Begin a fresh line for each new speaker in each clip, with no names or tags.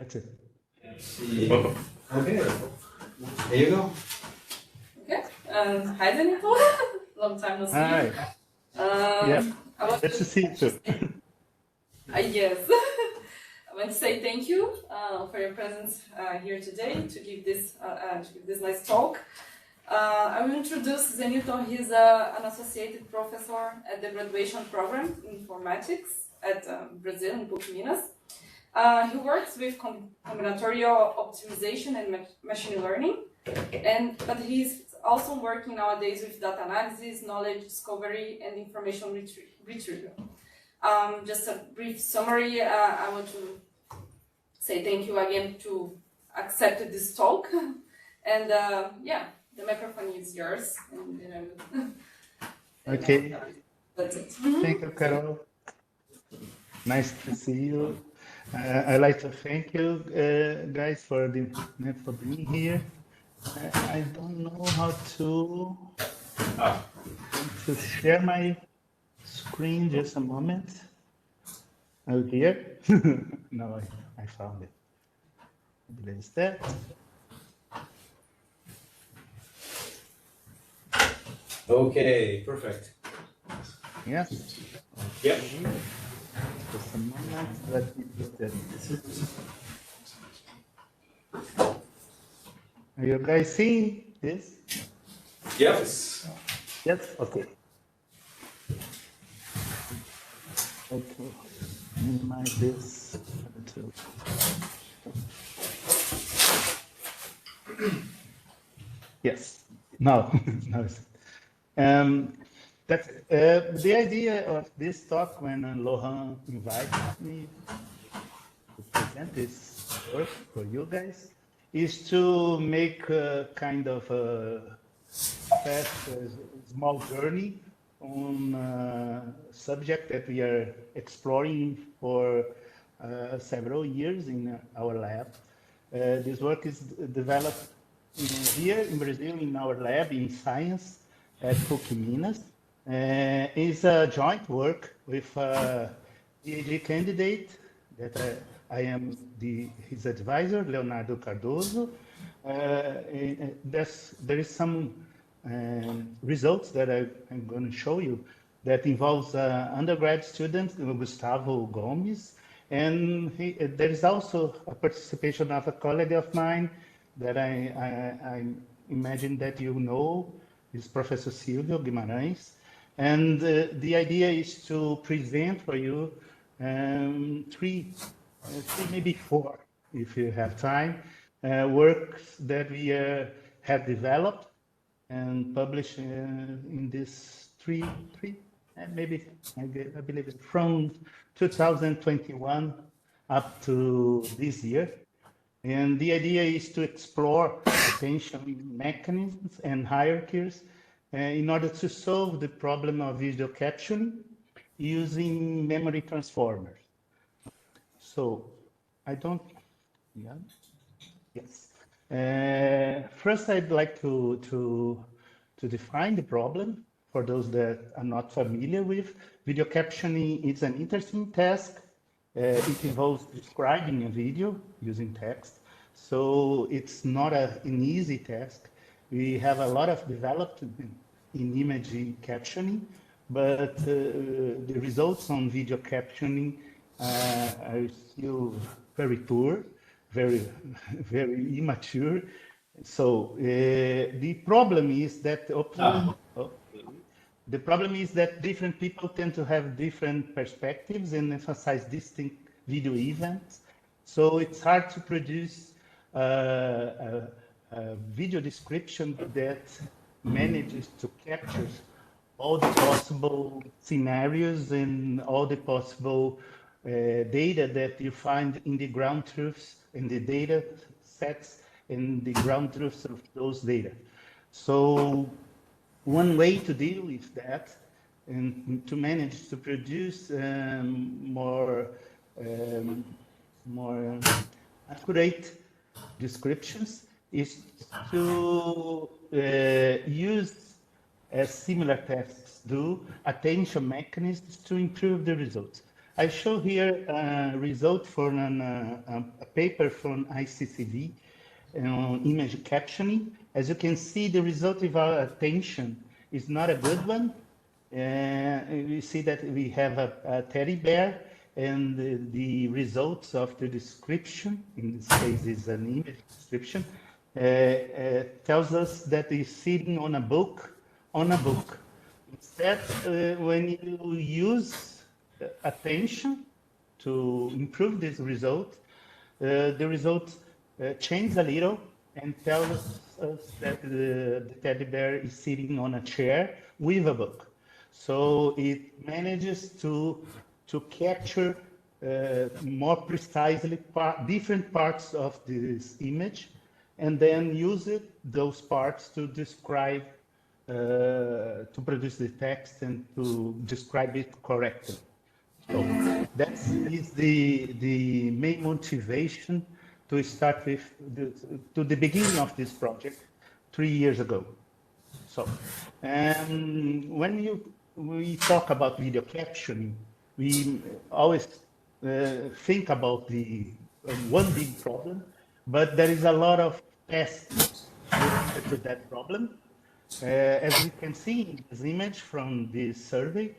That's it.
Okay. Here you go.
Okay. Hi, Zenilton. Long time no see.
Hi. Yeah.
I want
Good to see you too.
yes. I want to say thank you for your presence here today to give this nice talk. I will introduce Zenilton. He's an associated professor at the graduation program in informatics at Brazil in PUC Minas. He works with combinatorial optimization and machine learning, but he's also working nowadays with data analysis, knowledge discovery, and information retrieval. Just a brief summary. I want to say thank you again to accept this talk, and yeah, the microphone is yours. And,
Okay.
That's it.
Thank you, Carol. Nice to see you. I'd like to thank you guys for being here. I don't know how to share my screen. Just a moment. Oh, here. No, I found it. I believe it's that.
Okay, perfect.
Yes.
Yep.
Just a moment. Let me put that. Are you guys seeing this?
Yes.
Yes. Okay. Okay. Minimize this. Yes. Now, now it's. That's the idea of this talk when Lohan invited me to present this work for you guys is to make a kind of a fast, small journey on a subject that we are exploring for several years in our lab. This work is developed here in Brazil in our lab in science at PUC Minas. It's a joint work with a PhD candidate that I am his advisor, Leonardo Cardoso. There is some results that I'm going to show you that involves undergrad student Gustavo Gomes, and there is also a participation of a colleague of mine that I imagine that you know, is Professor Silvio Guimarães. And the idea is to present for you three, maybe four, if you have time, works that we have developed and published in this three, maybe I believe it, from 2021 up to this year. And the idea is to explore attention mechanisms and hierarchies in order to solve the problem of video captioning using memory transformers. So I don't, yeah, yes. First, I'd like to define the problem for those that are not familiar with. Video captioning is an interesting task. It involves describing a video using text. So it's not an easy task. We have a lot of developed in image captioning, but the results on video captioning are still very poor, very immature. So the problem is that the problem is that different people tend to have different perspectives and emphasize distinct video events. So it's hard to produce a video description that manages to capture all the possible scenarios and all the possible data that you find in the ground truths, in the data sets, in the ground truths of those data. So one way to deal with that and to manage to produce more accurate descriptions is to use, as similar tests do, attention mechanisms to improve the results. I show here a result for a paper from ICCV on image captioning. As you can see, the result of our attention is not a good one. We see that we have a teddy bear, and the results of the description, in this case is an image description, tells us that it's sitting on a book, Instead, when you use attention to improve this result, the result changes a little and tells us that the teddy bear is sitting on a chair with a book. So it manages to capture more precisely different parts of this image, and then use those parts to describe, to produce the text and to describe it correctly. So that is the main motivation to start with, to the beginning of this project 3 years ago. So, and when we talk about video captioning, we always think about the one big problem, but there is a lot of tests related to that problem. As we can see in this image from this survey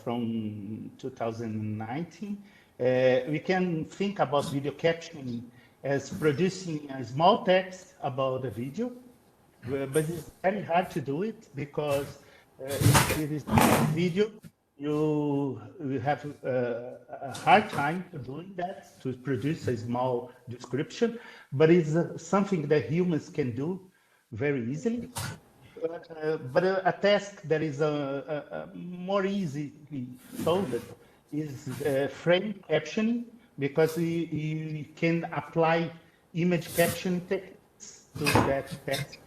from 2019, we can think about video captioning as producing a small text about a video, but it's very hard to do it because if it is a video, you have a hard time doing that, to produce a small description, but it's something that humans can do very easily. But a task that is more easily solved is frame captioning, because you can apply image caption techniques to that text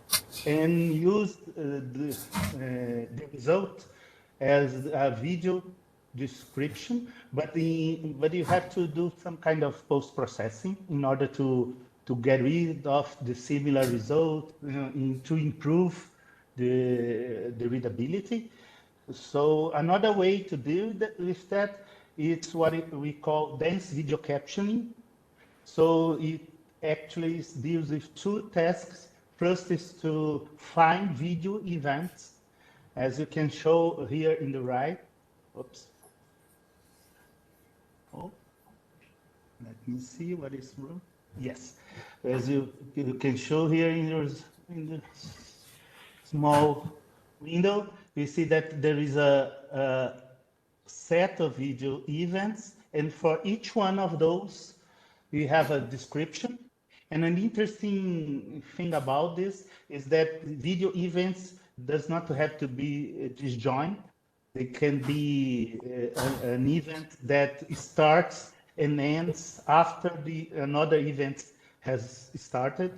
and use the result as a video description, but you have to do some kind of post-processing in order to get rid of the similar result, to improve the readability. So another way to deal with that is what we call dense video captioning. So it actually deals with two tasks. First is to find video events, as you can show here in the right. Oops. Oh, let me see what is wrong. Yes, as you can show here in the small window, we see that there is a set of video events, and for each one of those, we have a description. And an interesting thing about this is that video events does not have to be disjoint. They can be an event that starts and ends after another event has started.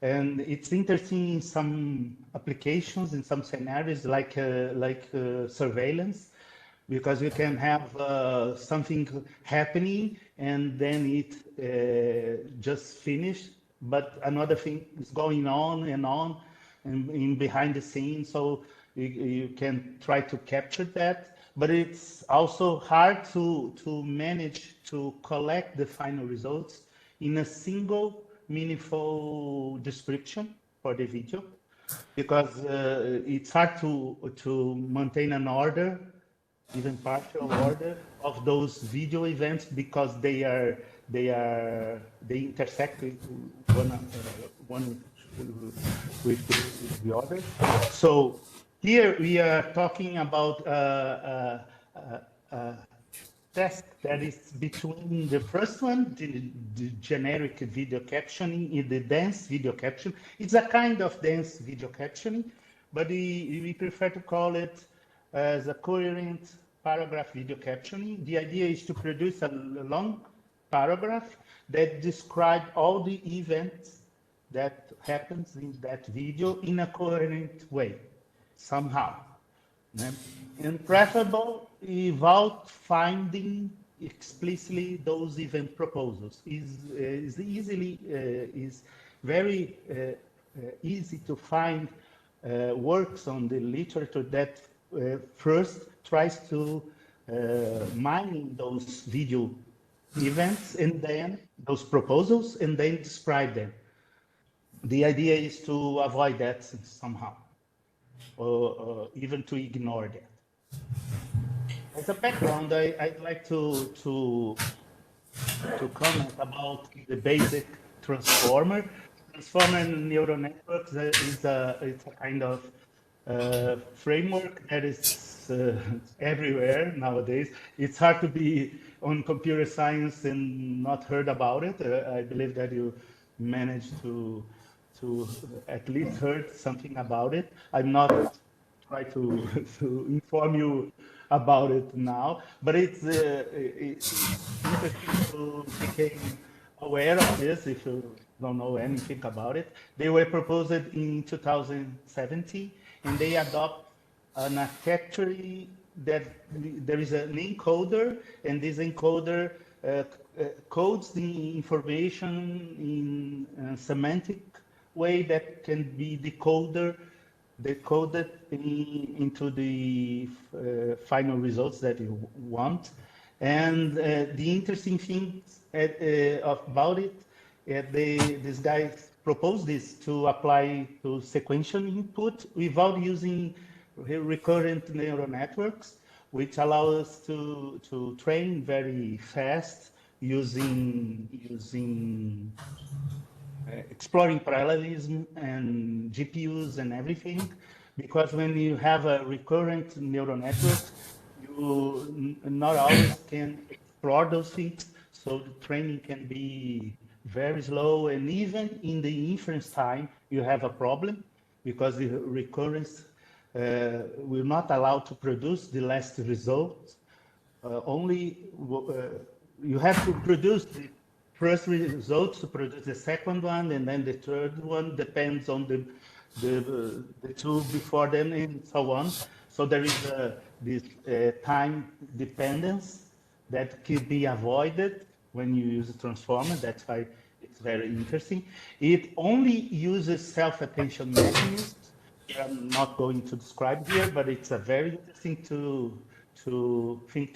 And it's interesting in some applications, in some scenarios like surveillance, because you can have something happening and then it just finished, but another thing is going on and in behind the scenes. So you can try to capture that, but it's also hard to manage to collect the final results in a single meaningful description for the video, because it's hard to maintain an order, even partial order, of those video events, because they intersect with one with the other. So here we are talking about task that is between the first one, the generic video captioning, in the dense video caption. It's a kind of dense video captioning, but we prefer to call it as a coherent paragraph video captioning. The idea is to produce a long paragraph that describes all the events that happens in that video in a coherent way, somehow. And preferable without finding explicitly those event proposals. Is very easy to find works on the literature that first tries to mining those video events and then those proposals and then describe them. The idea is to avoid that somehow, or even to ignore that. As a background, I'd like to comment about the basic transformer. Transformer neural networks it's a kind of framework that is everywhere nowadays. It's hard to be on computer science and not heard about it. I believe that you managed to at least heard something about it. I'm not try to to inform you about it now, but it's interesting to become aware of this if you don't know anything about it. They were proposed in 2017, and they adopt an architecture that there is an encoder, and this encoder codes the information in a semantic way that can be decoded into the final results that you want. And the interesting thing about it, this guy proposed this to apply to sequential input without using recurrent neural networks, which allow us to train very fast using exploring parallelism and GPUs and everything, because when you have a recurrent neural network, you not always can explore those things, so the training can be very slow, and even in the inference time, you have a problem because the recurrence will not allow to produce the last result. Only you have to produce the first results to produce the second one, and then the third one depends on the two before them, and so on. So there is this time dependence that could be avoided when you use a transformer. That's why it's very interesting. It only uses self-attention mechanisms. I'm not going to describe here, but it's a very interesting to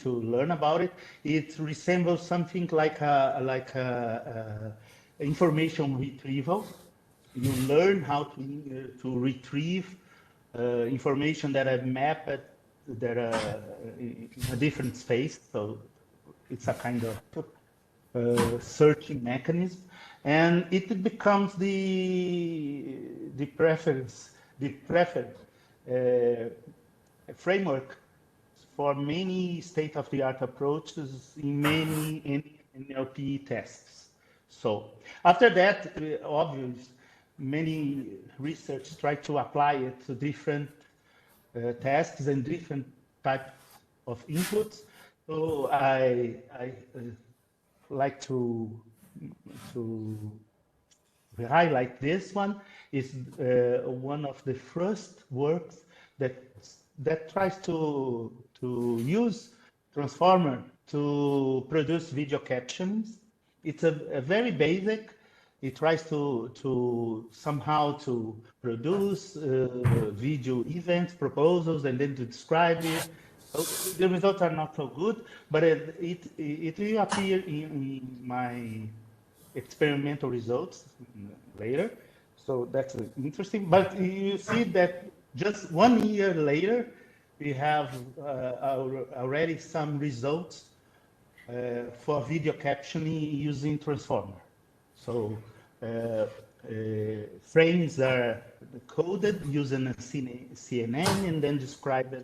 learn about it. It resembles something like a information retrieval. You learn how to retrieve information that are mapped that are in a different space. So it's a kind of searching mechanism, and it becomes the preferred framework for many state-of-the-art approaches in many NLP tests. So after that, obviously, many research try to apply it to different tasks and different types of inputs. So I like to highlight this one. Is one of the first works that tries to use transformer to produce video captions. It's a very basic. It tries to somehow to produce video events, proposals, and then to describe it. So the results are not so good, but it will appear in my experimental results later. So that's interesting. But you see that just 1 year later, we have already some results for video captioning using transformer. So frames are coded using a CNN and then described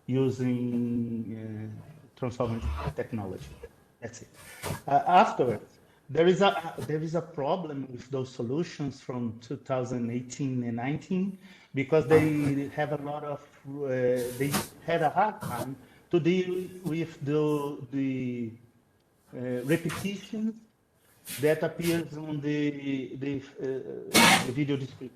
using transformer technology. That's it. Afterwards, there is a problem with those solutions from 2018 and 19 because they have a lot of they had a hard time to deal with the repetition that appears on the video description,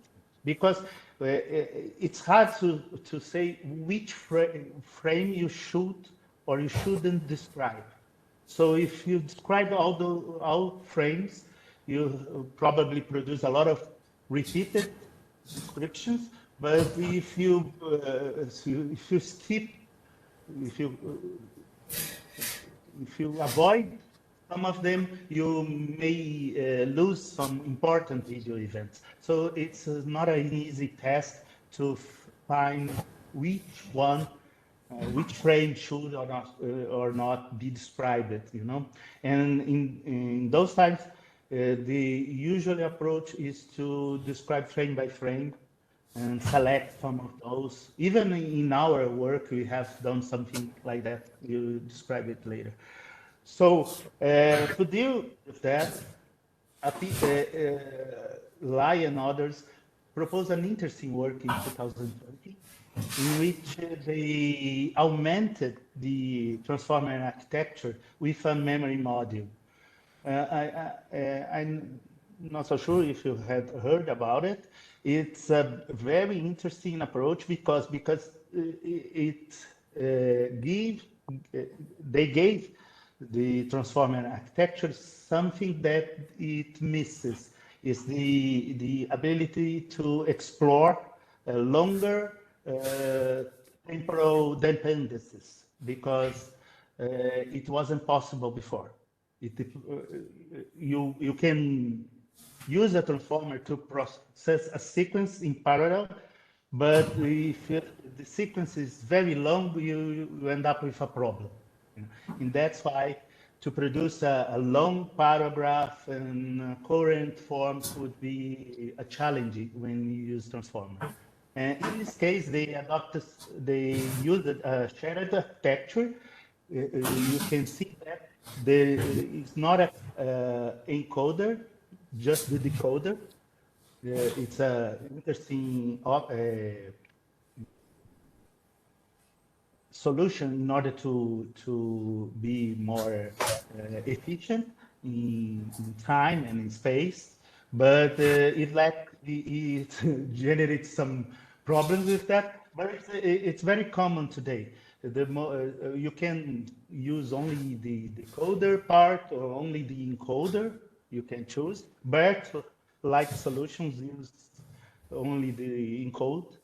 because it's hard to say which frame you should or you shouldn't describe. So if you describe all frames, you probably produce a lot of repeated descriptions. But if you skip, if you if you avoid some of them, you may lose some important video events. So it's not an easy task to find which one, which frame should or not be described, you know. And in those times, the usual approach is to describe frame by frame and select some of those. Even in our work, we have done something like that. You describe it later. So to deal with that, Lai and others proposed an interesting work in 2020 in which they augmented the transformer architecture with a memory module. I'm not so sure if you had heard about it. It's a very interesting approach because it gave they gave the transformer architecture something that it misses is the ability to explore longer temporal dependencies because it wasn't possible before. You can use a transformer to process a sequence in parallel, but if the sequence is very long, you end up with a problem. And that's why to produce a long paragraph in coherent forms would be a challenge when you use transformer. And in this case, they used a shared architecture. You can see that it's not a encoder, just the decoder. It's a interesting solution in order to be more efficient in time and in space, but it generates some problems with that. But it's very common today. You can use only the decoder part or only the encoder. You can choose. But like solutions use only the encode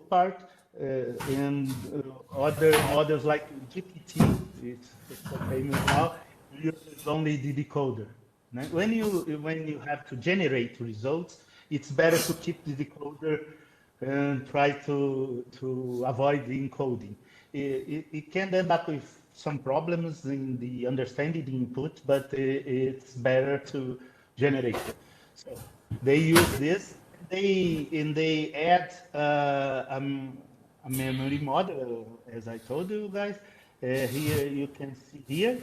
part, and other models like GPT, it's so famous now, uses only the decoder. When you have to generate results, it's better to keep the decoder and try to avoid the encoding. It can end up with some problems in the understanding the input, but it's better to generate it. So they use this. They add a memory model, as I told you guys. Here you can see here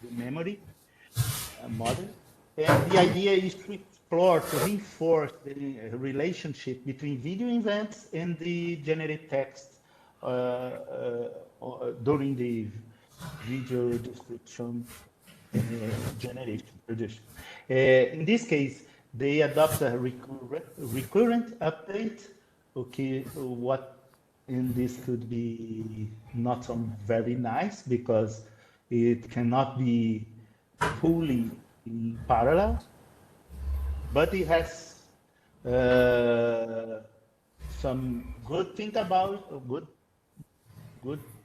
the memory model. And the idea is to explore, to reinforce the relationship between video events and the generated text during the video description generation, production. In this case, they adopt a recurrent update. Okay, what in this could be not so very nice because it cannot be fully in parallel, but it has some good thing about good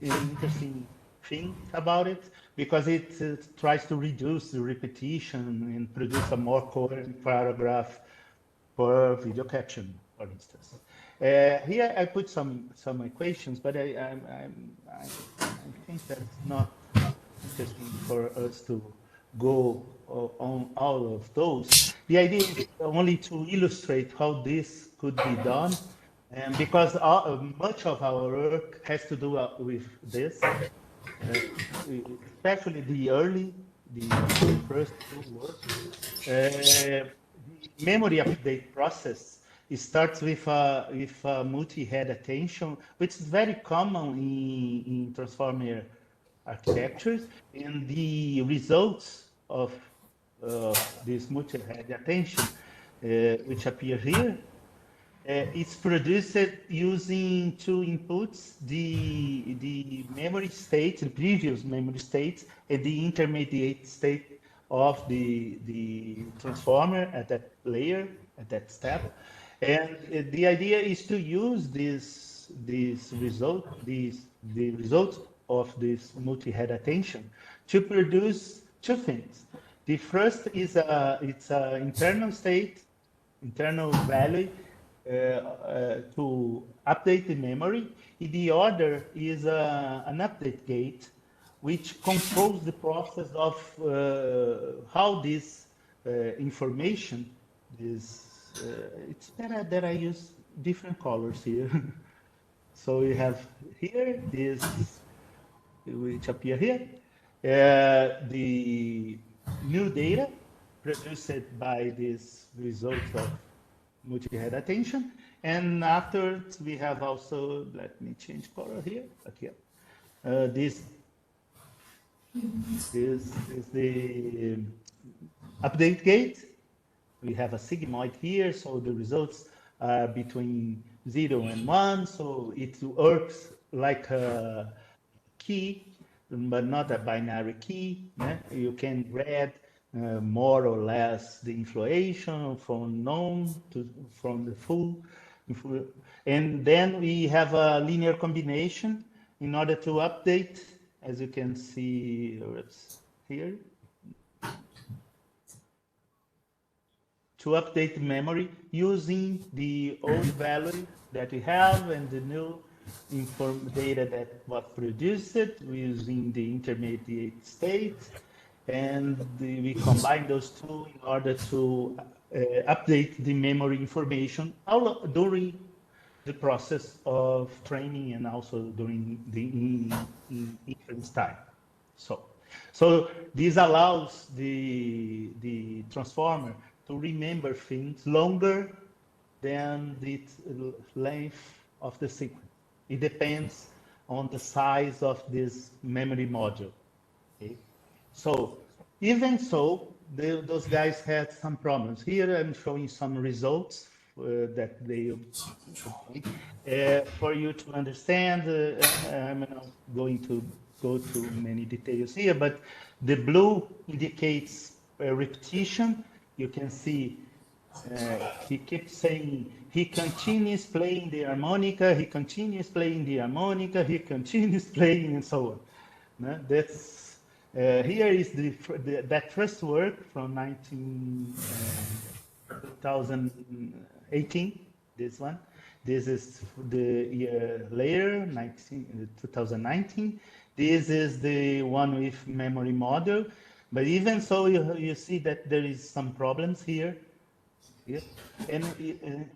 interesting thing about it because it tries to reduce the repetition and produce a more coherent paragraph for video caption, for instance. Here I put some equations, but I think that's not interesting for us to go on all of those. The idea is only to illustrate how this could be done, and because much of our work has to do with this, especially the first two work. The memory update process, it starts with a multi-head attention, which is very common in transformer architectures, and the results of this multi-head attention, which appear here, it's produced using two inputs, the memory state, the previous memory state, and the intermediate state of the transformer at that layer, at that step. And the idea is to use the results of this multi-head attention to produce two things. The first is it's an internal state, internal value to update the memory. The other is an update gate, which controls the process of how this information is. It's better that I use different colors here. So we have here this, which appear here, the new data produced by this results of multi-head attention. And afterwards, we have also, let me change color here, okay. This is the update gate. We have a sigmoid here, so the results are between 0 and 1, so it works like a key, but not a binary key. Yeah? You can read more or less the inflation from known to from the full, and then we have a linear combination in order to update, as you can see here, to update the memory using the old value that we have and the new data that was produced using the intermediate state, and we combine those two in order to update the memory information during the process of training and also during the inference time. So this allows the transformer to remember things longer than the length of the sequence. It depends on the size of this memory module. Okay? So even so, those guys had some problems. Here I'm showing some results that they for you to understand. I'm not going to go through many details here, but the blue indicates repetition. You can see he keeps saying he continues playing the harmonica, he continues playing the harmonica, he continues playing, and so on. That's here is that first work from 2018. This one. This is the year later, 2019. This is the one with memory model. But even so, you see that there is some problems here. Yeah. And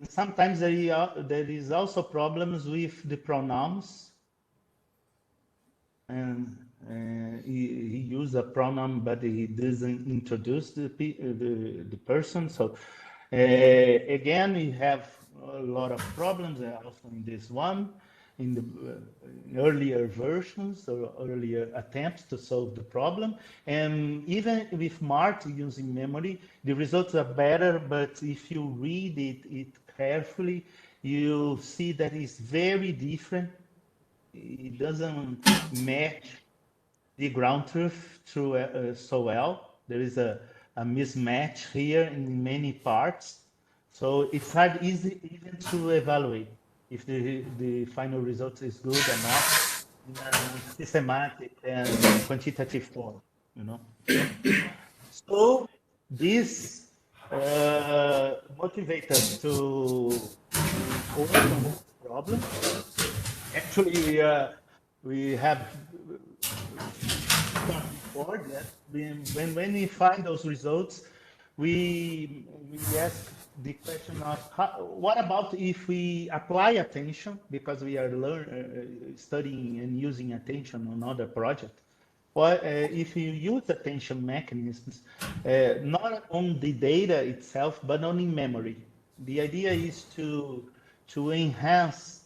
sometimes there is also problems with the pronouns. And he used a pronoun, but he doesn't introduce the person. So again, we have a lot of problems also in this one, in the earlier versions or earlier attempts to solve the problem. And even with MART using memory, the results are better, but if you read it carefully, you see that it's very different. It doesn't match the ground truth so well. There is a mismatch here in many parts. So it's hard even to evaluate if the final result is good or not in a systematic and quantitative form, you know. So this motivates us to overcome this problem. Actually, we have before that when we find those results, we ask the question of what about if we apply attention, because we are studying and using attention on other projects. Or if you use attention mechanisms, not on the data itself, but on in memory. The idea is to enhance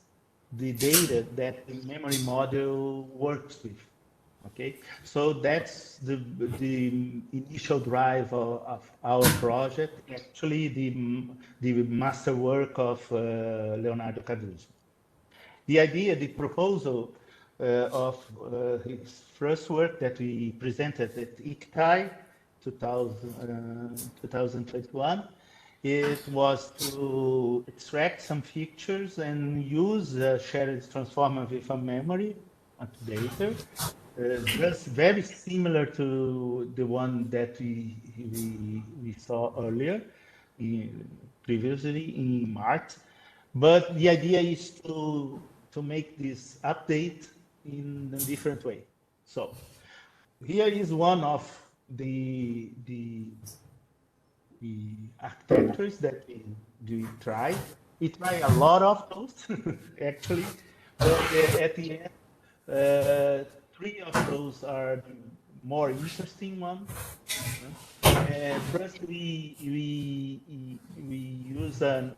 the data that the memory model works with. Okay, so that's the initial drive of our project. Actually, the masterwork of Leonardo Cardoso. The idea, the proposal of his first work that we presented at ICTAI 2021, it was to extract some features and use a shared transformer with a memory updater, just very similar to the one that we saw earlier, previously in March. But the idea is to make this update in a different way. So here is one of the architectures that we try. We try a lot of those actually, but at the end, three of those are the more interesting ones. First, we use an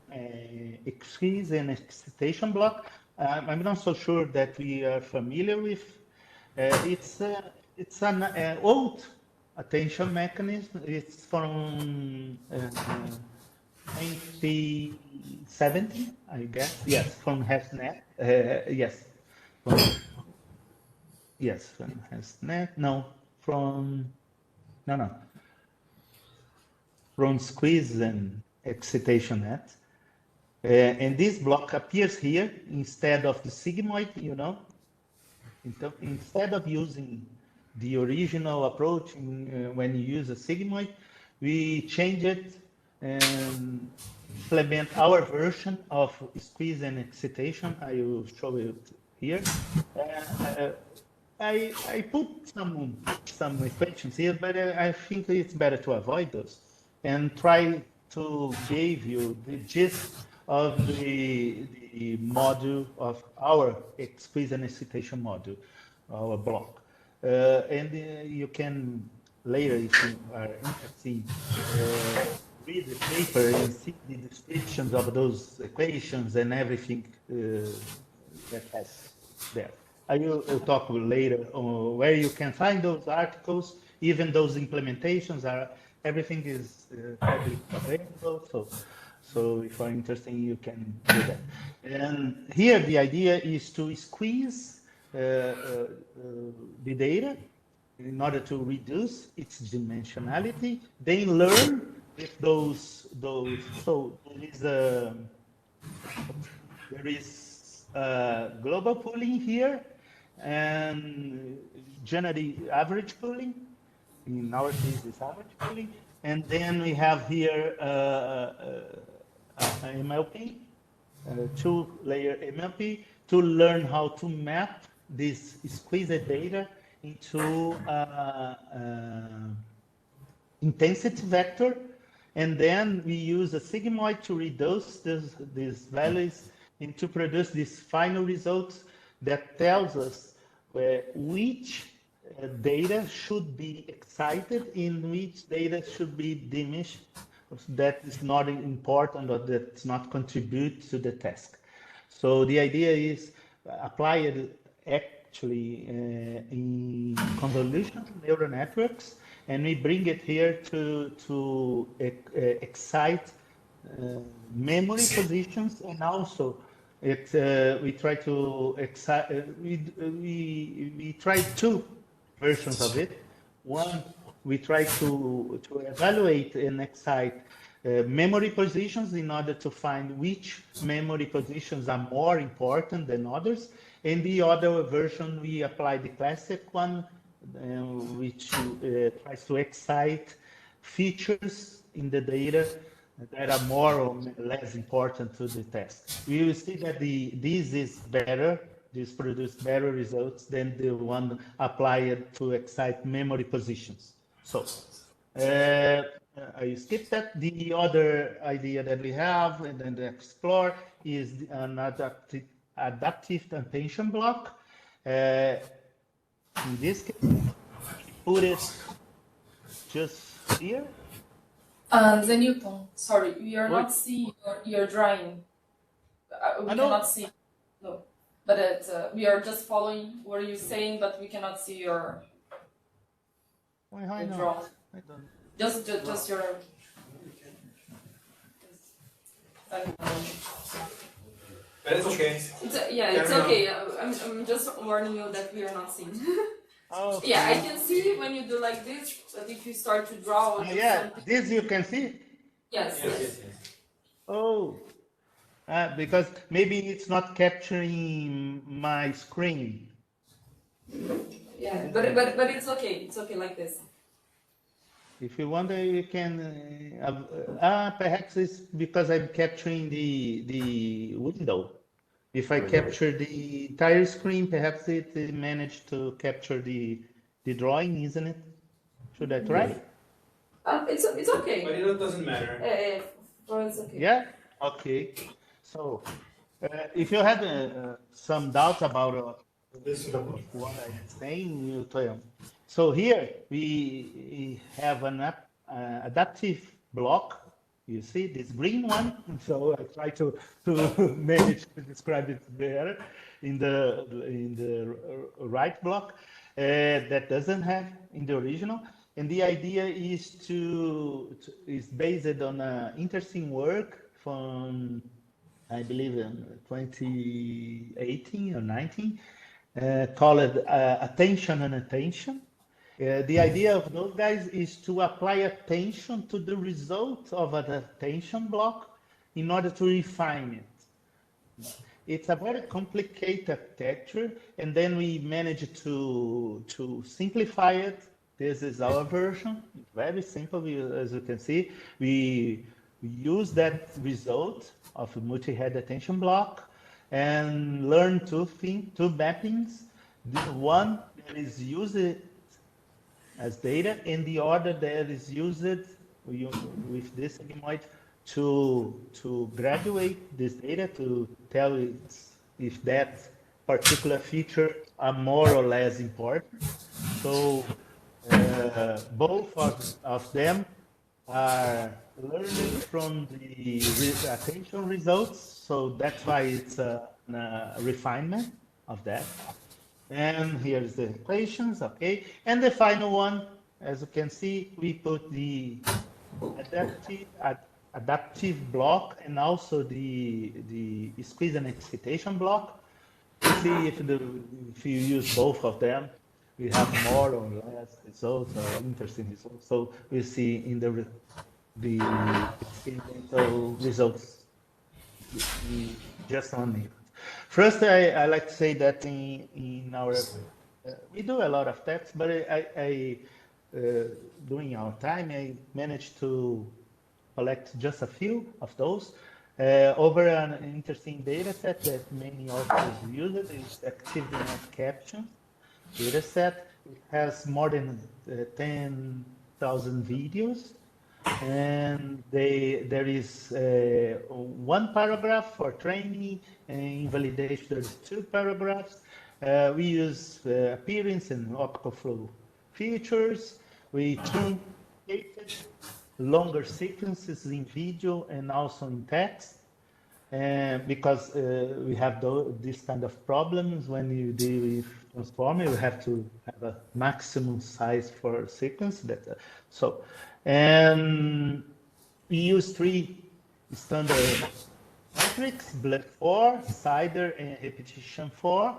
exquise and excitation block. I'm not so sure that we are familiar with. It's an old attention mechanism. It's from 1970, I guess. Yes, from HasNet. Yes, from, yes, from HasNet. No, from no, from squeeze and excitation net. And this block appears here instead of the sigmoid, you know. Instead of using the original approach when you use a sigmoid, we change it and implement our version of squeeze and excitation. I will show it here. I put some equations here, but I think it's better to avoid those and try to give you the gist of the module of our squeeze and excitation module, our block. And you can later, if you are interested, read the paper and see the descriptions of those equations and everything that has there. I will talk later on where you can find those articles, even those implementations are, everything is public available. So if you're interested, you can do that. And here the idea is to squeeze the data in order to reduce its dimensionality, then learn if those. So there is global pooling here, and generally average pooling. In our case, it's average pooling, and then we have here MLP, two-layer MLP, to learn how to map this squeezed data into intensity vector, and then we use a sigmoid to reduce these values and to produce these final results that tells us which data should be excited and which data should be diminished, that is not important or that does not contribute to the task. So the idea is apply it actually in convolutional neural networks, and we bring it here to excite memory positions, and also we try to excite. We try two versions of it. One, we try to evaluate and excite memory positions in order to find which memory positions are more important than others. In the other version, we apply the classic one, which tries to excite features in the data that are more or less important to the task. We will see that this is better, this produces better results than the one applied to excite memory positions. So I skipped that. The other idea that we have and then explore is an adaptive attention block. In this case, put it just here.
Zenilton, sorry, we are not seeing your drawing. We cannot see. No, but we are just following what you're saying, but we cannot see your drawing. Just your.
But it's okay.
It's okay. I'm just warning you that we are not seeing. Oh, yeah, I can see when you do like this, but if you start to draw.
Yeah, this you can see?
Yes.
Oh, because maybe it's not capturing my screen.
Yeah, but it's okay. It's okay like this.
If you want, you can. Perhaps it's because I'm capturing the window. If I capture the entire screen, perhaps it managed to capture the drawing, isn't it? Should I try?
It's okay.
But it doesn't matter.
For it's okay.
Yeah. Okay. So, if you have some doubts about of what I'm saying, you tell. So here we have an adaptive block. You see this green one. So I try to manage to describe it better in the right block that doesn't have in the original. And the idea is is based on interesting work from I believe in 2018 or 19, called Attention and Attention. The idea of those guys is to apply attention to the result of an attention block in order to refine it. It's a very complicated architecture, and then we managed to simplify it. This is our version. It's very simple, as you can see. We use that result of a multi-head attention block and learn two mappings. The one that is used as data, and the other that is used with this sigmoid to graduate this data to tell it if that particular feature are more or less important. So both of them are learned from the attention results. So that's why it's a refinement of that. And here's the equations, okay? And the final one, as you can see, we put the adaptive block and also the squeeze and excitation block to see if you use both of them, we have more or less results or interesting results. So we see in the experimental results just on it. First, I like to say that in our we do a lot of tests, but during our time, I managed to collect just a few of those over an interesting data set that many authors use. It is ActiveNet Captions data set. It has more than 10,000 videos, and there is one paragraph for training, and in validation there's two paragraphs. We use appearance and optical flow features. We truncated longer sequences in video and also in text. Because we have this kind of problems when you deal with transformer, you have to have a maximum size for sequence. And we use three standard metrics: BLE4, CIDR, and repetition 4.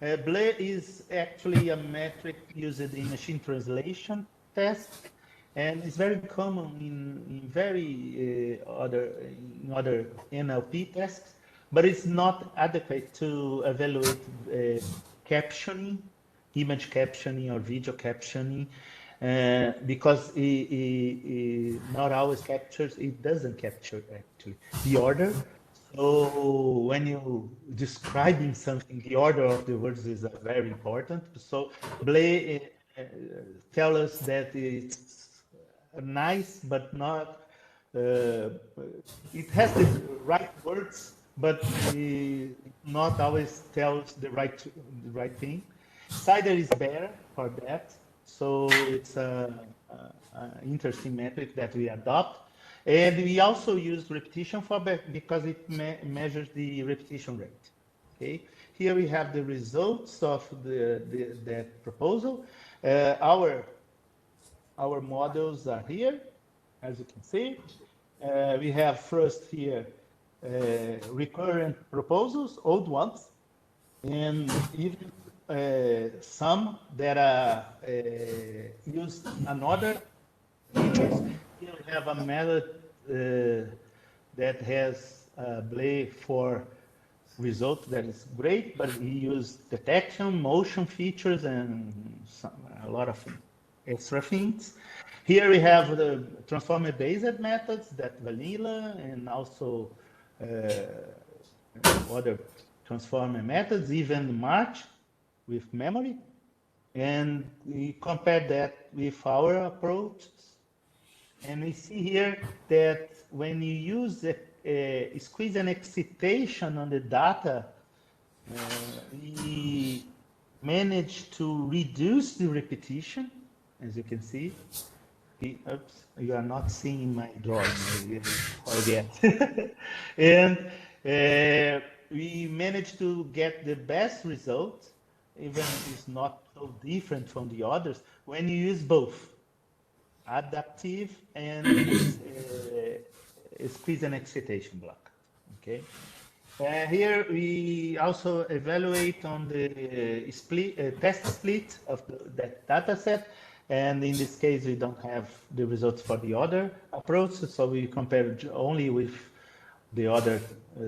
BLE is actually a metric used in machine translation tests, and it's very common in other NLP tests, but it's not adequate to evaluate captioning, image captioning or video captioning, because it not always captures. It doesn't capture actually the order. So when you describing something, the order of the words is very important. So BLE tell us that it's nice, but not. It has the right words, but it not always tells the right thing. Cider is better for that, so it's a interesting metric that we adopt. And we also use repetition for because it measures the repetition rate. Okay, here we have the results of that proposal. Our models are here, as you can see. We have first here recurrent proposals, old ones, and even some that are used another features. Here we have a method that has BLE for result that is great, but we use detection, motion features, and a lot of extra things. Here we have the transformer-based methods that vanilla and also other transformer methods, even March with memory. And we compare that with our approaches. And we see here that when you use a squeeze and excitation on the data, we manage to reduce the repetition, as you can see. Oops, you are not seeing my drawing, I forget. And we managed to get the best result, even if it's not so different from the others, when you use both adaptive and squeeze and excitation block. Okay. Here we also evaluate on the test split of that data set. And in this case, we don't have the results for the other approaches, so we compare only with the other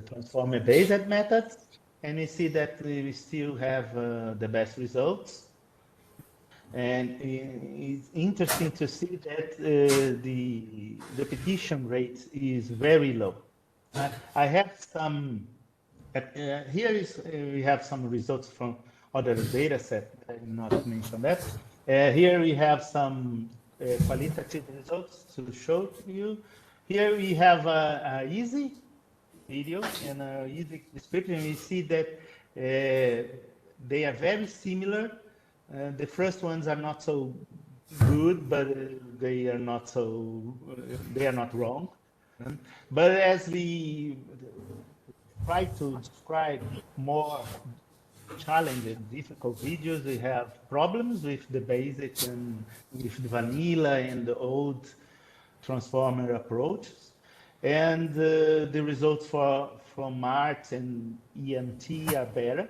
transformer-based methods, and we see that we still have the best results. And it's interesting to see that the repetition rate is very low. I have some, we have some results from other data set. I will not mention that. Here we have some qualitative results to show to you. Here we have a easy video and a easy description. We see that they are very similar. The first ones are not so good, but they are not wrong. But as we try to describe more challenging, difficult videos, we have problems with the basic and with the vanilla and the old transformer approaches. And the results from Mart and EMT are better.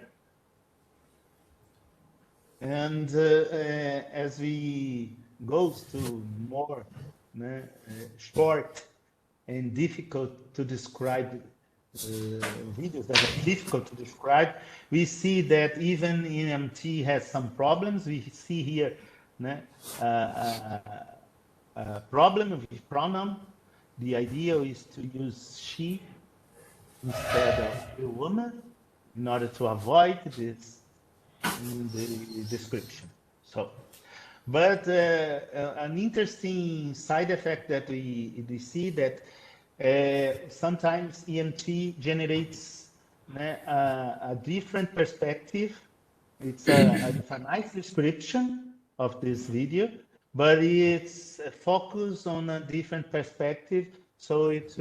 And as we go to more short and difficult to describe videos that are difficult to describe, we see that even EMT has some problems. We see here a problem with pronoun. The idea is to use she instead of a woman in order to avoid this in the description. So, but an interesting side effect that we see that sometimes EMT generates a different perspective. It's a nice description of this video, but it's focused on a different perspective. So it,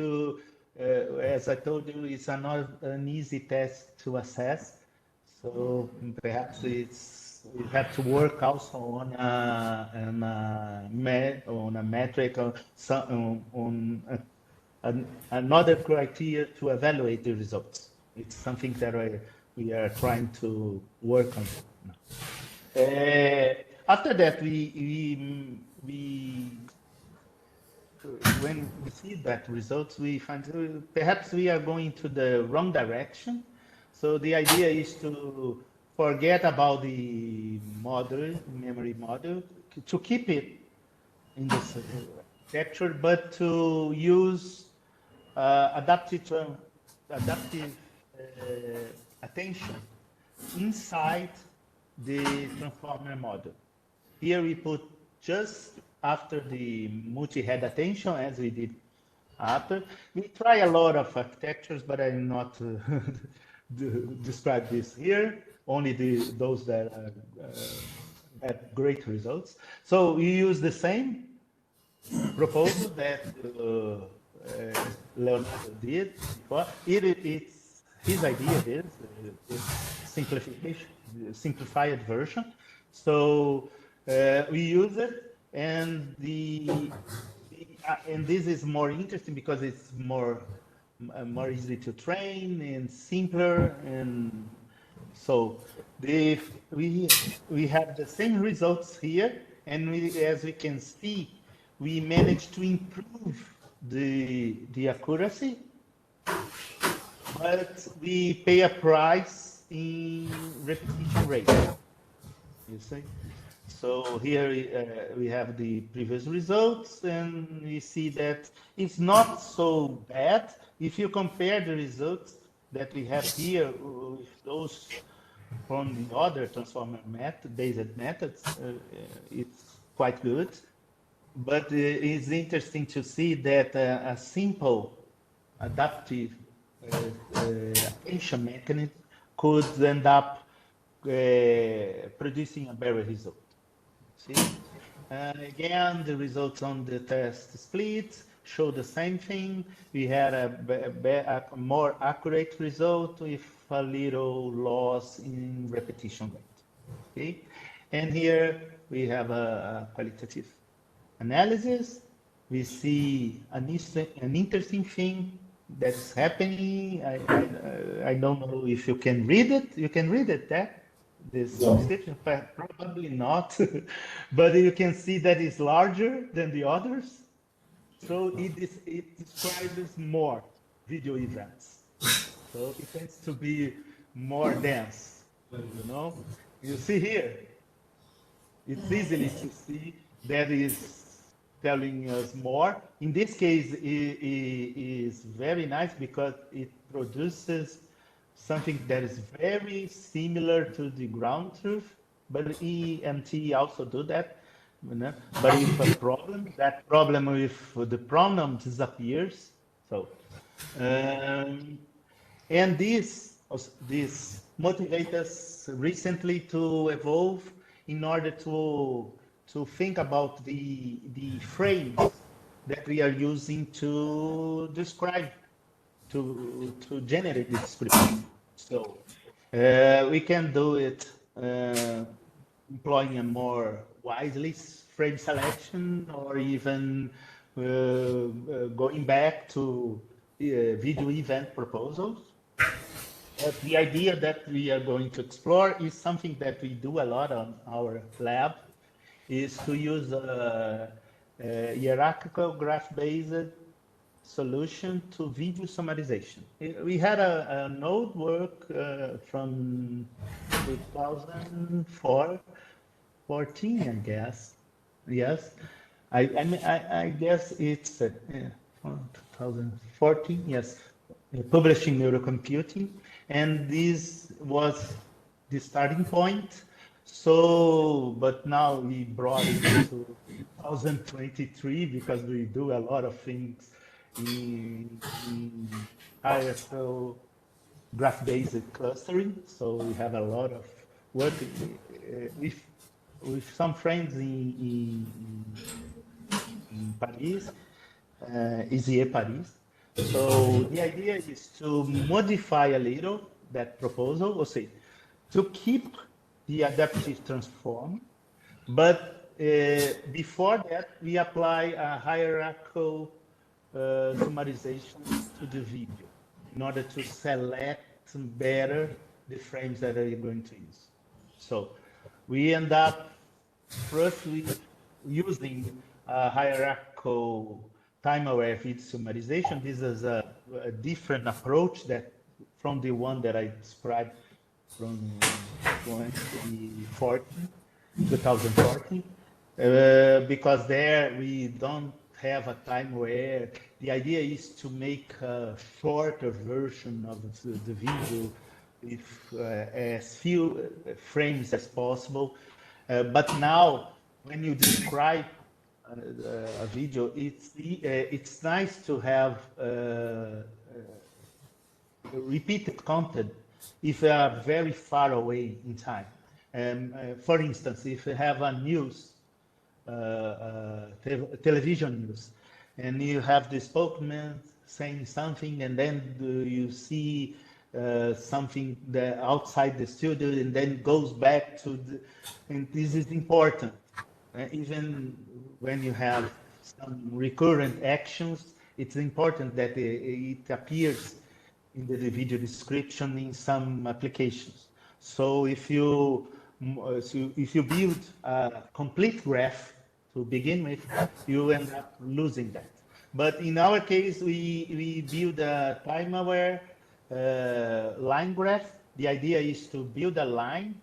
as I told you, it's not an easy test to assess. So perhaps we have to work also on a metric or on another criteria to evaluate the results. It's something that we are trying to work on now. After that, when we see that results, we find perhaps we are going to the wrong direction. So the idea is to forget about the model, memory model, to keep it in this architecture, but to use adaptive attention inside the transformer model. Here we put just after the multi-head attention, as we did after. We try a lot of architectures, but I'm not describe this here. Only those that had great results. So we use the same proposal that Leonardo did before. It's his idea is simplification, simplified version. So we use it, and and this is more interesting because it's more easy to train and simpler, and so we have the same results here, and as we can see, we managed to improve the accuracy, but we pay a price in repetition rate, you see. So here we have the previous results, and we see that it's not so bad. If you compare the results that we have here with those from the other transformer based methods, it's quite good. But it's interesting to see that a simple adaptive attention mechanism could end up producing a better result. See? Again, the results on the test split show the same thing. We had a more accurate result with a little loss in repetition rate. Okay? And here we have a qualitative analysis. We see an interesting thing that's happening. I don't know if you can read it. You can read it there. This description, probably not, but you can see that it's larger than the others. So it describes more video events. So it tends to be more dense, you know. You see here, it's easily to see that is telling us more. In this case, it is very nice because it produces something that is very similar to the ground truth, but EMT also do that. You know? But if a problem, that problem with the pronoun disappears. So, and this motivated us recently to evolve in order to think about the frames that we are using to describe, to generate the description. So we can do it employing a more wisely frame selection, or even going back to video event proposals. But the idea that we are going to explore is something that we do a lot on our lab, is to use a hierarchical graph-based solution to video summarization. We had a node work from 2004, 14, I guess. Yes, I guess it's 2014. Yes, publishing neurocomputing, and this was the starting point. So, but now we brought it to 2023 because we do a lot of things in hierarchical graph-based clustering. So we have a lot of work with some friends in Paris, EZE Paris. So the idea is to modify a little that proposal, or say, to keep the adaptive transform, but before that, we apply a hierarchical summarization to the video in order to select better the frames that are going to use. So we end up first using a hierarchical time-aware video summarization. This is a different approach that from the one that I described from 2014, because there we don't have a time where the idea is to make a shorter version of the video with as few frames as possible. But now, when you describe a video, it's nice to have repeated content if you are very far away in time. For instance, if you have a news, television news, and you have the spokesman saying something, and then you see something that outside the studio, and then goes back to the, and this is important. Even when you have some recurrent actions, it's important that it appears in the video description in some applications. So if you build a complete graph to begin with, you end up losing that. But in our case, we build a time-aware line graph. The idea is to build a line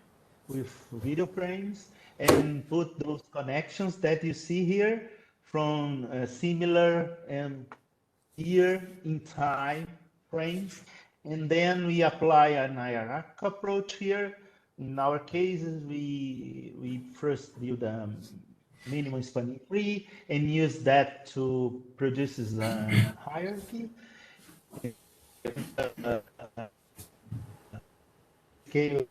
with video frames and put those connections that you see here from similar and here in time frames. And then we apply an hierarchical approach here. In our cases, we first build a minimum spanning tree and use that to produce a hierarchy. Scale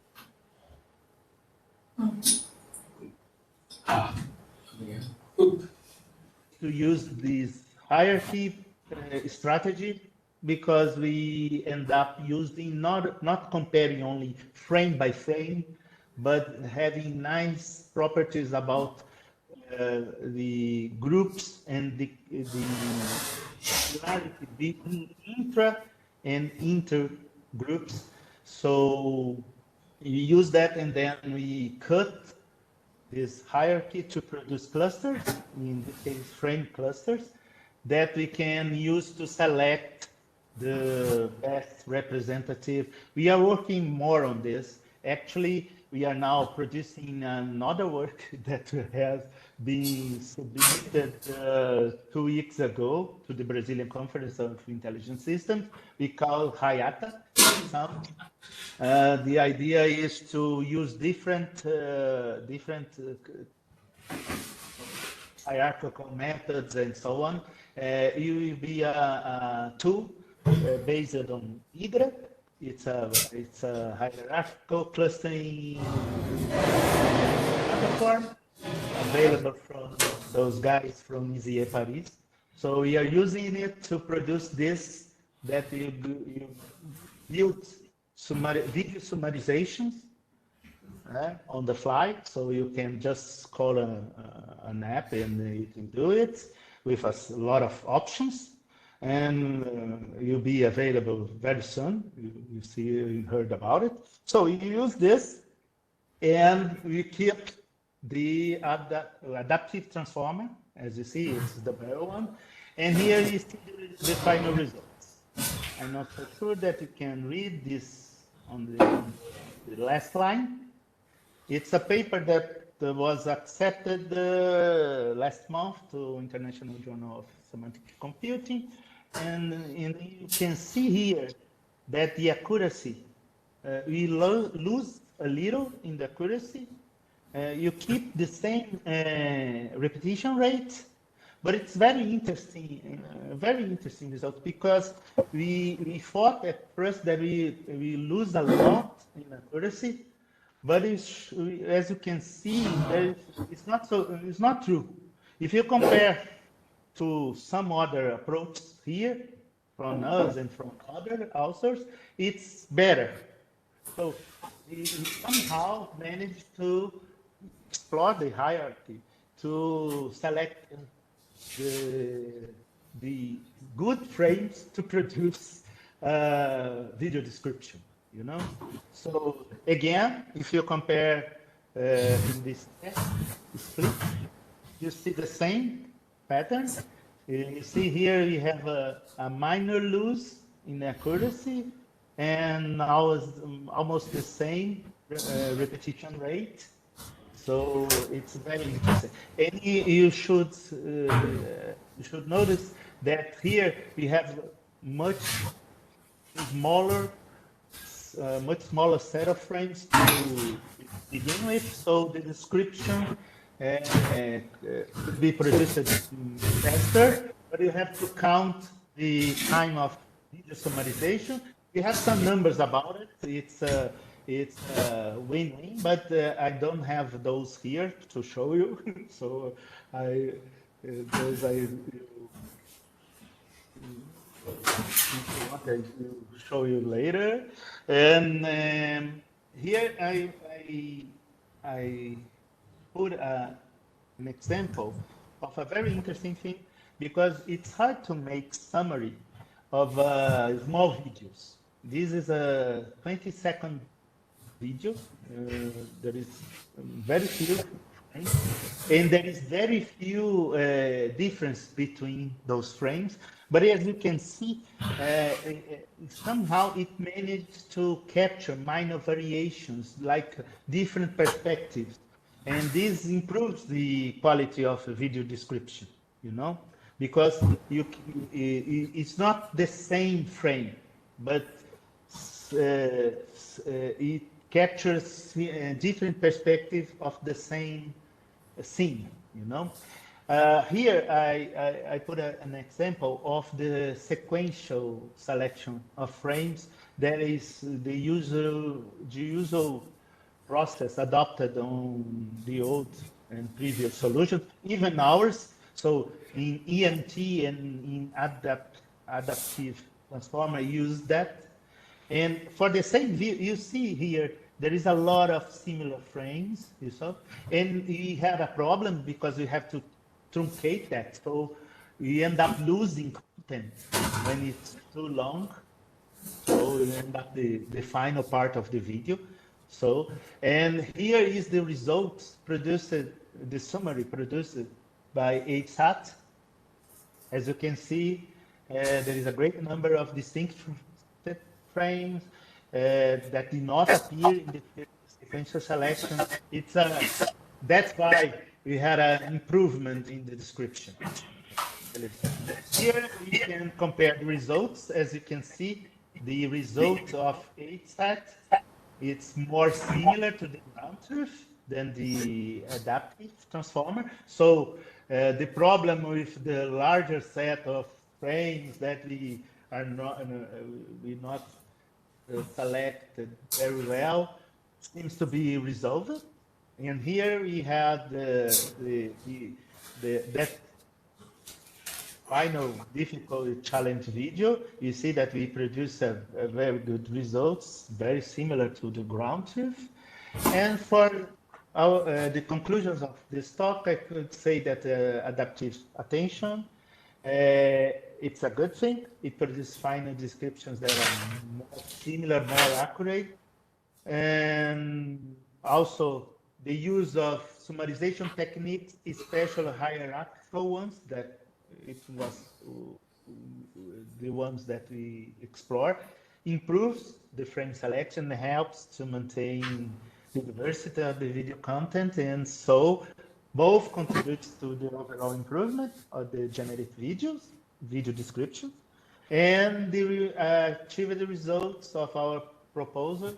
to use this hierarchy strategy because we end up using not comparing only frame by frame, but having nice properties about the groups and the similarity between intra and inter groups. So you use that and then we cut this hierarchy to produce clusters, in this case frame clusters, that we can use to select the best representative. We are working more on this. Actually, we are now producing another work that has been submitted 2 weeks ago to the Brazilian Conference of Intelligent Systems. We call HIATA. The idea is to use different hierarchical methods and so on. It will be a tool based on IGRA. It's a hierarchical clustering platform available from those guys from ISIE Paris. So we are using it to produce this that you build video summarizations on the fly, so you can just call an app and you can do it with a lot of options, and you'll be available very soon. You heard about it. So you use this, and we keep the adaptive transformer. As you see, it's the better one, and here you see the final results. I'm not so sure that you can read this on the last line. It's a paper that was accepted last month to International Journal of Semantic Computing, and you can see here that the accuracy, we lose a little in the accuracy. You keep the same repetition rate, but it's very interesting result, because we thought at first that we lose a lot in accuracy, but as you can see, it's not true. If you compare to some other approaches here from us and from other authors, it's better. So we somehow managed to explore the hierarchy to select the good frames to produce video description, you know. So again, if you compare in this test split, you see the same pattern. You see here we have a minor loss in accuracy and almost the same repetition rate. So it's very interesting. And you should notice that here we have much smaller set of frames to begin with. So the description could be produced faster, but you have to count the time of video summarization. We have some numbers about it. It's win-win, but I don't have those here to show you. So those I will show you later. And here I put an example of a very interesting thing, because it's hard to make summary of small videos. This is a 20-second video. There is very few frames. And there is very few difference between those frames. But as you can see, somehow it managed to capture minor variations, like different perspectives. And this improves the quality of a video description, you know, because it's not the same frame, but it captures different perspective of the same scene, you know. Here I put an example of the sequential selection of frames. That is the usual process adopted on the old and previous solutions, even ours. So in EMT and in adaptive transformer use that. And for the same view, you see here, there is a lot of similar frames, you saw, and we had a problem because we have to truncate that. So we end up losing content when it's too long. So we end up the final part of the video. So, and here is the results produced, the summary produced by HSAT. As you can see, there is a great number of distinct frames that did not appear in the sequential selection. That's why we had an improvement in the description. Here we can compare the results. As you can see, the result of HSAT, it's more similar to the ground truth than the adaptive transformer. So the problem with the larger set of frames that we are not selected very well seems to be resolved. And here we have that final difficult challenge video. You see that we produce a very good results, very similar to the ground truth. And for the conclusions of this talk, I could say that adaptive attention, it's a good thing. It produces final descriptions that are more similar, more accurate. And also the use of summarization techniques, especially hierarchical ones, that it was the ones that we explore, improves the frame selection, helps to maintain the diversity of the video content, and so both contributes to the overall improvement of the generated video descriptions, and achieve the results of our proposal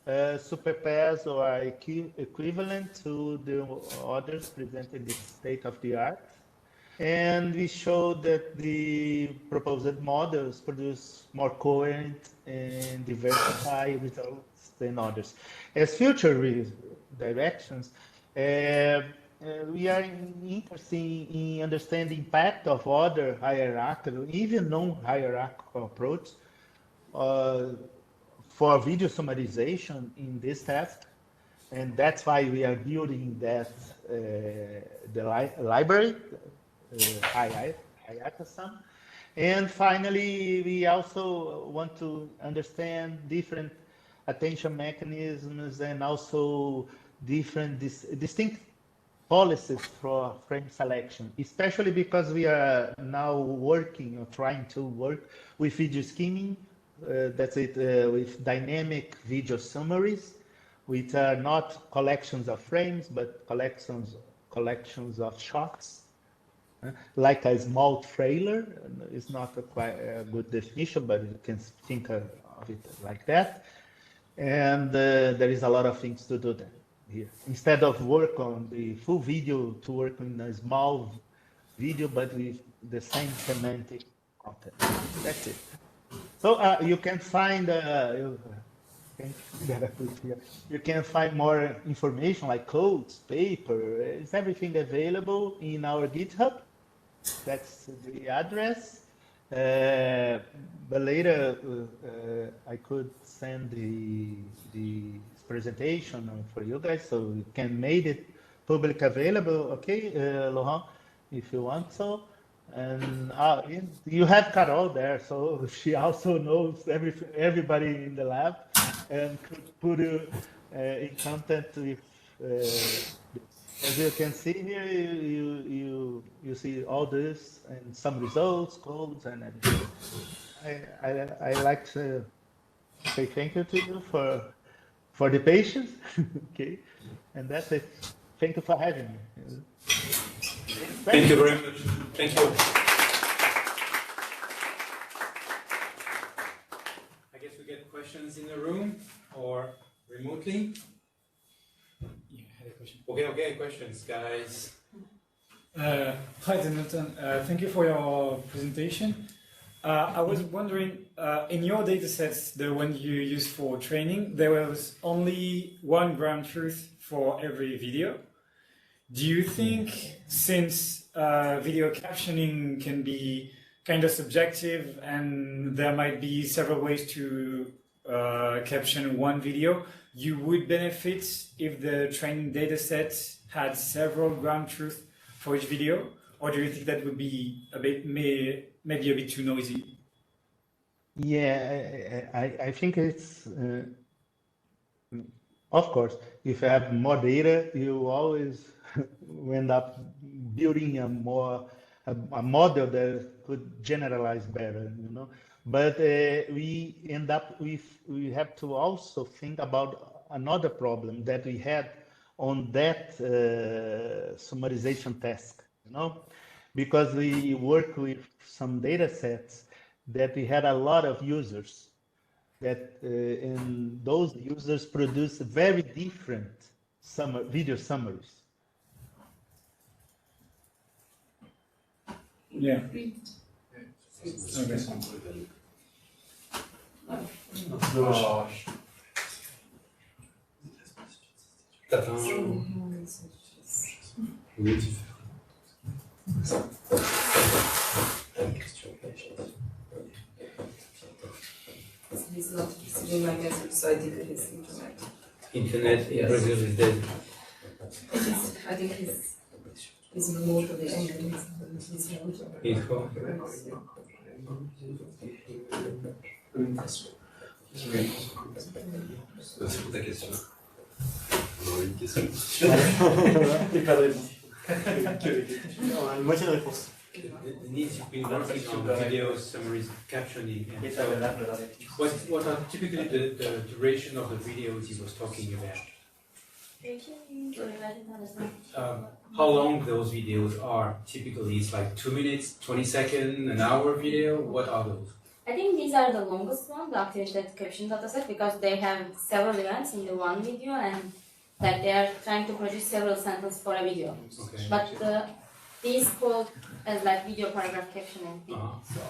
surpass or are equivalent to the others presented in the state of the art. And we showed that the proposed models produce more coherent and diversified results than others. As future directions, we are interested in understanding the impact of other hierarchical, even non-hierarchical approach for video summarization in this task. And that's why we are building that the library, hierarchical. And finally, we also want to understand different attention mechanisms and also different distinct policies for frame selection, especially because we are now working or trying to work with video skimming, that's it, with dynamic video summaries, which are not collections of frames, but collections of shots. Like a small trailer, it's not quite a good definition, but you can think of it like that. And there is a lot of things to do there here. Instead of work on the full video, to work on a small video, but with the same semantic content. That's it. So you can find you can find more information like codes, paper. Is everything available in our GitHub? That's the address. But later I could send the presentation for you guys, so you can make it public available. Okay, Laurent, if you want so. And you have Carol there, so she also knows everybody in the lab and could put you in contact with As you can see here, you see all this and some results, codes, and everything. I like to say thank you to you for the patience, okay, and that's it. Thank you for having me.
Thank you very much. Thank you. I guess we get questions in the room or remotely.
Yeah, I had a question.
Okay, questions, guys.
Hi, Zenilton. Thank you for your presentation. I was wondering, in your datasets, the one you use for training, there was only one ground truth for every video. Do you think, since video captioning can be kind of subjective and there might be several ways to caption one video, you would benefit if the training dataset had several ground truths for each video? Or do you think that would be a bit, maybe a bit too noisy?
Yeah, I think it's, of course, if you have more data, you always end up building a model that could generalize better, you know. But we end up with, we have to also think about another problem that we had on that summarization task, you know, because we work with some data sets that we had a lot of users that and those users produce very different video summaries.
Yeah. Okay.
He's not receiving my message, so I think his internet.
Internet in Brazil is dead.
I think he's remotely and he's remote.
Info.
C'est pour ta question. On aurait une question.
Et pas de réponse. On a une moitié de réponse.
Needs you've been working on video summaries, captioning, and so what are typically the duration of the videos he was talking about? How long those videos are? Typically, it's like 2 minutes, 20 seconds, an hour video. What are those?
I think these are the longest ones, the activated caption dataset, because they have several events in the one video and like they are trying to produce several sentences for a video.
Okay.
But these called as like video paragraph captioning. So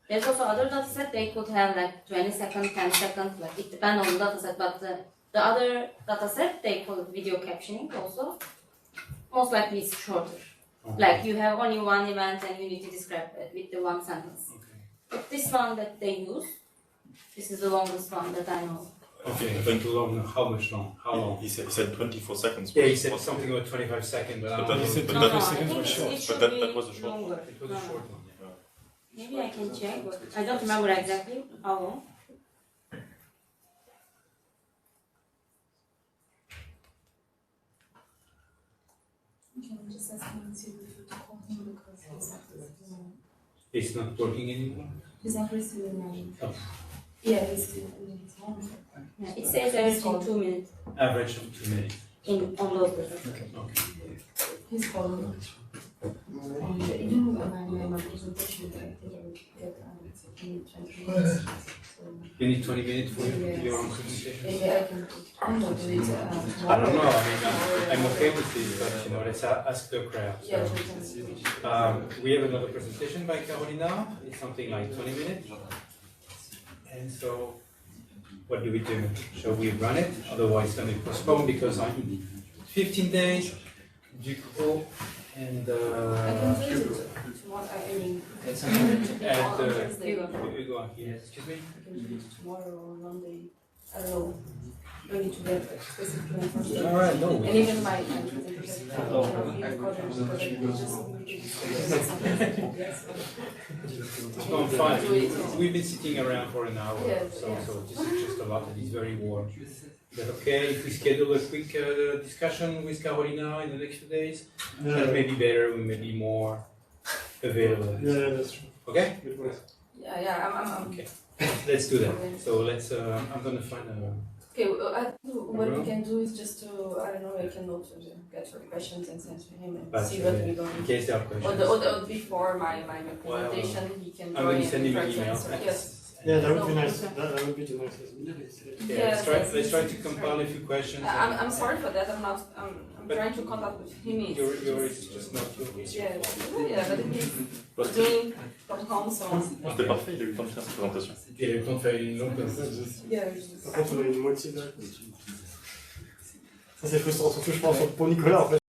there's also other dataset, they could have like 20 seconds, 10 seconds, like it depends on the dataset, but the other dataset they call it video captioning also. Most likely it's shorter.
Okay.
Like you have only one event and you need to describe it with the one sentence.
Okay.
But this one that they use, this is the longest one that I know.
Okay, but too long. How much long? How long?
He said 24 seconds.
Yeah, he said something about 25 seconds, but I
But
don't
that
know.
is- but
No,
that
no,
is-
I think
was short,
it should
but
be
that was a short one.
longer.
It was a short one.
Maybe I can check, but I don't remember exactly how long.
Can I just ask him to call him because
It's not working anymore.
he's not receiving my.
Oh.
Yeah, he's still in his home.
Yeah, it says everything 2 minutes
Average of 2 minutes.
on those data.
Okay.
He's calling. And even my presentation, I think I would get in 20 minutes. So
You need 20 minutes for your own presentation?
maybe I can. I don't know. Do it.
I don't know. I mean, I'm okay with this, but you know, let's ask the crowd.
Yeah.
So, we have another presentation by Carolina. It's something like 20 minutes. And so, what do we do? Shall we run it? Otherwise, it's going to be postponed because I'm 15 days. Du coup, and
I can change it tomorrow. I mean,
and
Wednesday.
we go on here. Excuse me.
I can do it tomorrow or Monday. I don't know. don't need to get specific information.
All right, no.
And even my presentation, I cannot be recorded because I just
No, I'm fine. We've been sitting around for an hour,
Yes,
so
yes.
this is just a lot. It is very warm. Is that okay if we schedule a quick discussion with Carolina in the next few days? That may be better. We may be more available.
Yeah, that's true.
Okay.
Good point.
I'm
Okay. Let's do that. So let's. I'm gonna find a.
okay. I think what we can do is just to I don't know. I can also get your questions and send to him and
But,
see what we're going.
in case there are questions.
Or before my presentation, he can
I'm
join
going to send him an
and
email.
answer. Yes.
Yeah, that would be nice. That would be the nicest.
Yeah, let's try to compile a few questions.
I'm sorry for that. I'm not. I'm trying to contact with him.
Yours is just not yours.
Yeah, but he's doing from home, so.
C'était parfait, il a eu le temps de faire sa présentation.
Il a eu le temps de faire une longue
Yeah.
Par contre, on a une moitié de. Ça, c'est frustrant, surtout, je pense, pour Nicolas, en fait.